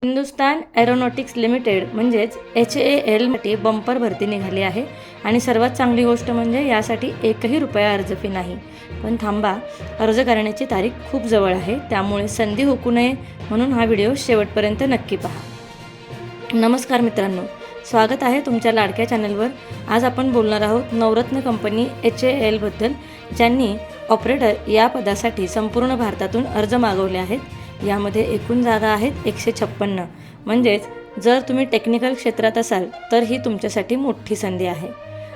Hindustan aeronautics limited म्हणजेच HAL साठी bumper भरती निघाली आहे आणि सर्वात चांगली गोष्ट म्हणजे यासाठी एकही रुपया अर्ज फी नाही. पण थांबा, अर्ज करण्याची तारीख खूप जवळ आहे, त्यामुळे संधी हुकू नये म्हणून हा व्हिडिओ शेवटपर्यंत नक्की पहा. नमस्कार मित्रांनो, स्वागत आहे तुमच्या लाडक्या चॅनलवर. आज आपण बोलणार आहोत नवरत्न कंपनी HAL बद्दल, ज्यांनी ऑपरेटर या पदासाठी संपूर्ण भारतातून अर्ज मागवले आहेत. यामध्ये एकूण जागा आहेत 156. म्हणजेच जर तुम्ही टेक्निकल क्षेत्रात असाल तर ही तुमच्यासाठी मोठी संधी आहे.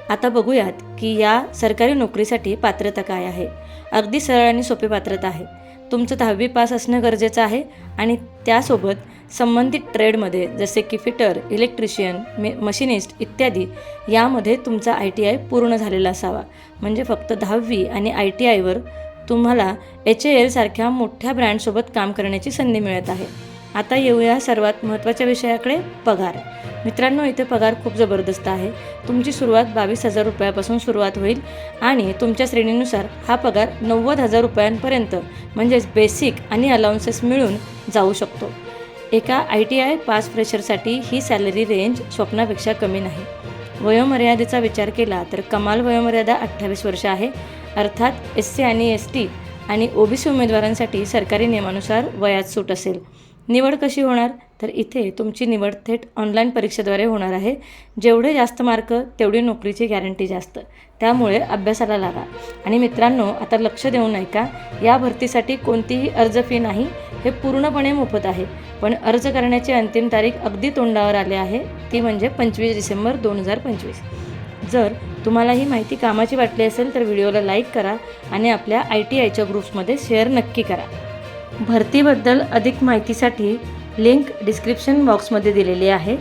आता बघूयात की या सरकारी नोकरीसाठी पात्रता काय आहे. अगदी सरळ आणि सोपी पात्रता आहे. तुमचं 10वी पास असणं गरजेचं आहे आणि त्यासोबत संबंधित ट्रेडमध्ये जसे की फिटर, इलेक्ट्रिशियन, मशिनिस्ट इत्यादी यामध्ये तुमचा ITI पूर्ण झालेला असावा. म्हणजे फक्त 10वी आणि ITIवर तुम्हाला HAL सारख्या मोठ्या ब्रँडसोबत काम करण्याची संधी मिळत आहे. आता येऊया सर्वात महत्त्वाच्या विषयाकडे, पगार. मित्रांनो, इथे पगार खूप जबरदस्त आहे. तुमची सुरुवात 22,000 रुपयापासून सुरुवात होईल आणि तुमच्या श्रेणीनुसार हा पगार 90,000 रुपयांपर्यंत म्हणजेच बेसिक आणि अलाउन्सेस मिळून जाऊ शकतो. एका ITI पास फ्रेशरसाठी ही सॅलरी रेंज स्वप्नापेक्षा कमी नाही. वयोमर्यादेचा विचार केला तर कमाल वयोमर्यादा 28 वर्ष आहे. अर्थात SC आणि ST आणि OBC उमेदवारांसाठी सरकारी नियमानुसार वयात सूट असेल. निवड कशी होणार तर इथे तुमची निवड थेट ऑनलाईन परीक्षेद्वारे होणार आहे. जेवढे जास्त मार्क तेवढी नोकरीची गॅरंटी जास्त, त्यामुळे अभ्यासाला लागा. आणि मित्रांनो, आता लक्ष देऊन ऐका, या भरतीसाठी कोणतीही अर्ज फी नाही, हे पूर्णपणे मोफत आहे. पण अर्ज करण्याची अंतिम तारीख अगदी तोंडावर आली आहे, ती म्हणजे 25 डिसेंबर 2025. जर तुम्हाला ही माहिती कामाची वाटली असेल तर व्हिडिओला लाईक करा आणि आपल्या ITIच्या ग्रुप्समध्ये शेअर नक्की करा. भरतीबद्दल अधिक माहितीसाठी लिंक डिस्क्रिप्शन बॉक्समध्ये दिलेली आहे.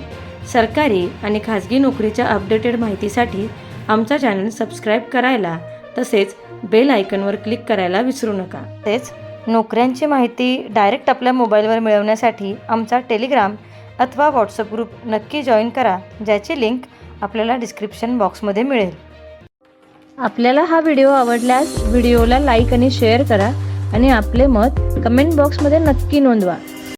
सरकारी आणि खाजगी नोकरीच्या अपडेटेड माहितीसाठी आमचा चॅनल सबस्क्राईब करायला तसेच बेल आयकॉनवर क्लिक करायला विसरू नका. तेच नोकऱ्यांची माहिती डायरेक्ट आपल्या मोबाईलवर मिळवण्यासाठी आमचा टेलिग्राम अथवा व्हॉट्सअप ग्रुप नक्की जॉईन करा, ज्याची लिंक आपल्याला डिस्क्रिप्शन बॉक्समध्ये मिळेल. आपल्याला हा व्हिडिओ आवडल्यास व्हिडिओला लाईक आणि शेअर करा आणि आपले मत कमेंट बॉक्समध्ये नक्की नोंदवा.